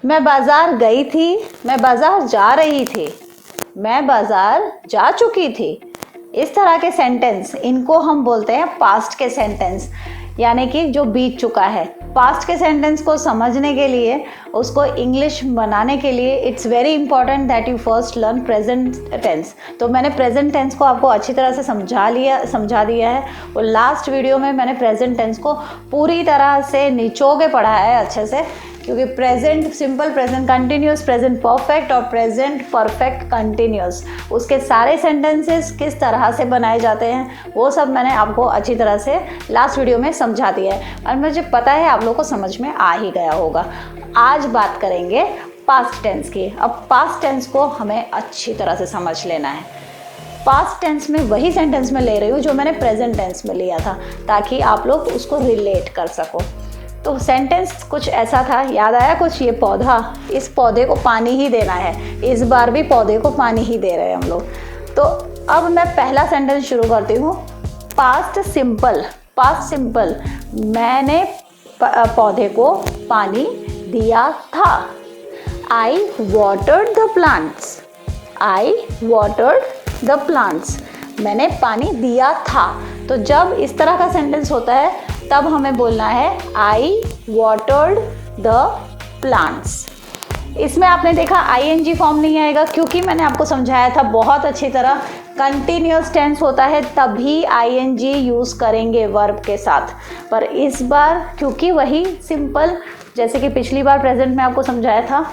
मैं बाजार गई थी, मैं बाजार जा रही थी, मैं बाजार जा चुकी थी। इस तरह के सेंटेंस, इनको हम बोलते हैं पास्ट के सेंटेंस, यानी कि जो बीत चुका है। पास्ट के सेंटेंस को समझने के लिए, उसको इंग्लिश बनाने के लिए it's very important that you first learn present tense. तो मैंने प्रेजेंट टेंस को आपको अच्छी तरह से समझा दिया है। और लास्ट वीडियो में मैंने प्रेजेंट टेंस को पूरी तरह से निचो के पढ़ा है अच्छे से, क्योंकि present simple, present continuous, present perfect और प्रेजेंट परफेक्ट कंटिन्यूस, उसके सारे सेंटेंसेस किस तरह से बनाए जाते हैं वो सब मैंने आपको अच्छी तरह से लास्ट वीडियो में समझा दिया है, और मुझे पता है आप लोगों को समझ में आ ही गया होगा। आज बात करेंगे पास्ट टेंस की। अब पास्ट टेंस को हमें अच्छी तरह से समझ लेना है। पास्ट टेंस में वही सेंटेंस में ले रही हूँ जो मैंने प्रेजेंट टेंस में लिया था, ताकि आप लोग उसको रिलेट कर सको। तो सेंटेंस कुछ ऐसा था, याद आया कुछ? ये पौधा, इस पौधे को पानी ही देना है, इस बार भी पौधे को पानी ही दे रहे हैं हम लोग। तो अब मैं पहला सेंटेंस शुरू करती हूँ। पास्ट सिंपल, पास्ट सिंपल, मैंने पौधे को पानी दिया था। I watered the plants, I watered the plants, मैंने पानी दिया था। तो जब इस तरह का सेंटेंस होता है तब हमें बोलना है आई वाटर्ड द प्लांट्स। इसमें आपने देखा आईएनजी फॉर्म नहीं आएगा, क्योंकि मैंने आपको समझाया था बहुत अच्छी तरह, कंटिन्यूस टेंस होता है तभी आईएनजी यूज़ करेंगे वर्ब के साथ। पर इस बार क्योंकि वही सिंपल, जैसे कि पिछली बार प्रेजेंट में आपको समझाया था,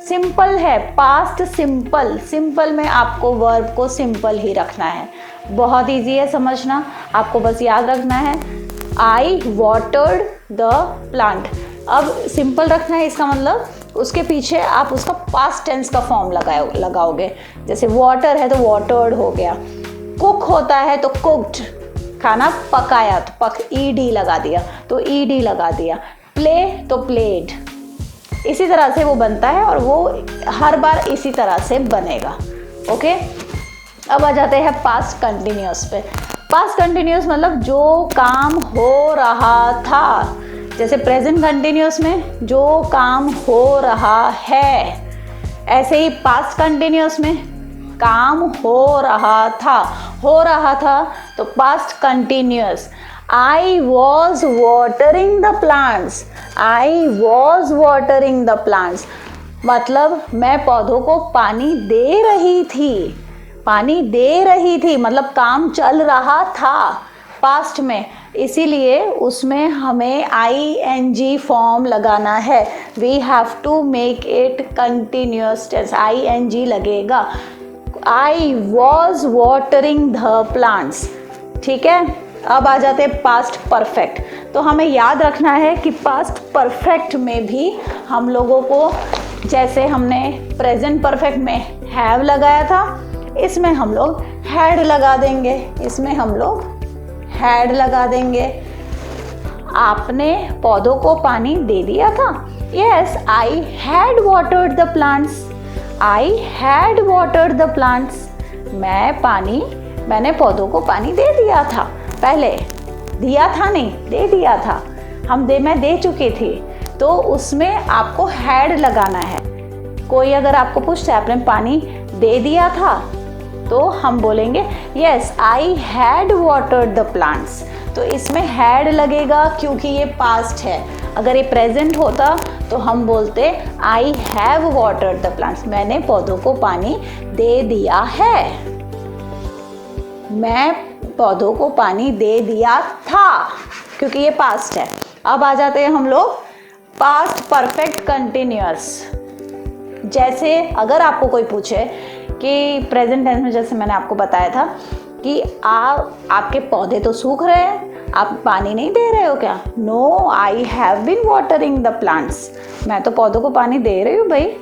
सिंपल है, पास्ट सिंपल, सिंपल में आपको वर्ब को सिंपल ही रखना है। बहुत ईजी है समझना, आपको बस याद रखना है आई वाटर्ड द प्लांट। अब सिंपल रखना है, इसका मतलब उसके पीछे आप उसका पास्ट टेंस का फॉर्म लगाओगे। जैसे वाटर है तो वाटर्ड हो गया, कुक होता है तो कुक्ड, खाना पकाया तो ईडी लगा दिया तो ईडी लगा दिया, प्ले तो प्लेड। इसी तरह से वो बनता है और वो हर बार इसी तरह से बनेगा। ओके, अब आ जाते हैं पास्ट कंटिन्यूस पे। पास्ट कंटिन्यूस मतलब जो काम हो रहा था, जैसे प्रेजेंट कंटिन्यूस में जो काम हो रहा है, ऐसे ही पास्ट कंटिन्यूस में काम हो रहा था तो past continuous. I was watering the plants, I was watering the plants, मतलब मैं पौधों को पानी दे रही थी, पानी दे रही थी मतलब काम चल रहा था पास्ट में, इसीलिए उसमें हमें आईएनजी फॉर्म लगाना है। We have to make it continuous tense, ING लगेगा। I was watering the plants. ठीक है, अब आ जाते हैं पास्ट परफेक्ट। तो हमें याद रखना है कि पास्ट परफेक्ट में भी हम लोगों को, जैसे हमने प्रेजेंट परफेक्ट में हैव लगाया था, इसमें हम लोग हैड लगा देंगे, इसमें हम लोग हैड लगा देंगे। आपने पौधों को पानी दे दिया था। Yes, I had watered the plants, I had watered the plants, मैंने पौधों को पानी दे दिया था। पहले दिया था नहीं, दे दिया था, मैं दे चुकी थी, तो उसमें आपको हैड लगाना है। कोई अगर आपको पूछता है आपने पानी दे दिया था, तो हम बोलेंगे yes I had watered the plants. तो इसमें हैड लगेगा क्योंकि ये पास्ट है। अगर ये प्रेजेंट होता तो हम बोलते I have watered the plants, मैंने पौधों को पानी दे दिया है, मैं पौधों को पानी दे दिया था, क्योंकि ये पास्ट है। अब आ जाते हैं हम लोग पास्ट परफेक्ट कंटिन्यूअस। जैसे अगर आपको कोई पूछे कि प्रेजेंट टेंस में, जैसे मैंने आपको बताया था कि आपके पौधे तो सूख रहे हैं, आप पानी नहीं दे रहे हो क्या? No, I have been watering the plants, मैं तो पौधों को पानी दे रही हूँ भाई,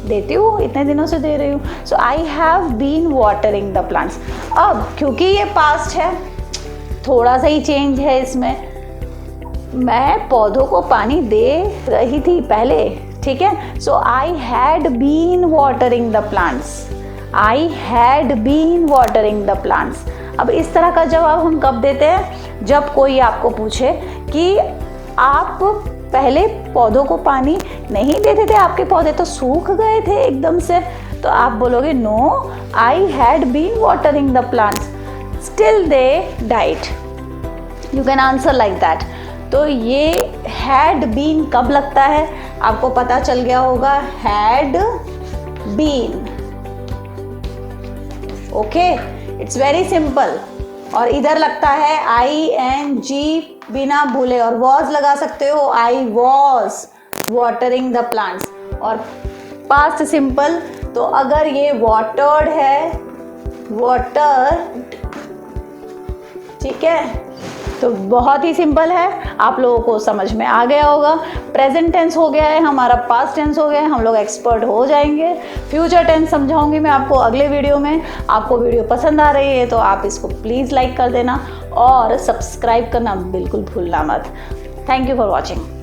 देती हूँ, इतने दिनों से दे रही हूँ। So I have been watering the plants. अब क्योंकि ये पास्ट है, थोड़ा सा ही चेंज है इसमें, मैं पौधों को पानी दे रही थी पहले, ठीक है। So I had been watering the plants, I had been watering the plants. अब इस तरह का जवाब हम कब देते हैं? जब कोई आपको पूछे कि आप पहले पौधों को पानी नहीं देते थे, आपके पौधे तो सूख गए थे एकदम से, तो आप बोलोगे no, I had been watering the plants still they died. You can answer like that. तो ये हैड बीन कब लगता है, आपको पता चल गया होगा, had been. Okay, it's very simple. और इधर लगता है ING बिना भूले, और वॉज लगा सकते हो, आई वॉज वाटरिंग द प्लांट्स। और पास्ट सिंपल, तो अगर ये वाटर्ड है, वाटर्ड, ठीक है, तो बहुत ही सिंपल है, आप लोगों को समझ में आ गया होगा। प्रेजेंट टेंस हो गया है हमारा, पास्ट टेंस हो गया है, हम लोग एक्सपर्ट हो जाएंगे। फ्यूचर टेंस समझाऊंगी मैं आपको अगले वीडियो में। आपको वीडियो पसंद आ रही है तो आप इसको प्लीज़ लाइक कर देना और सब्सक्राइब करना बिल्कुल भूलना मत। Thank you for watching.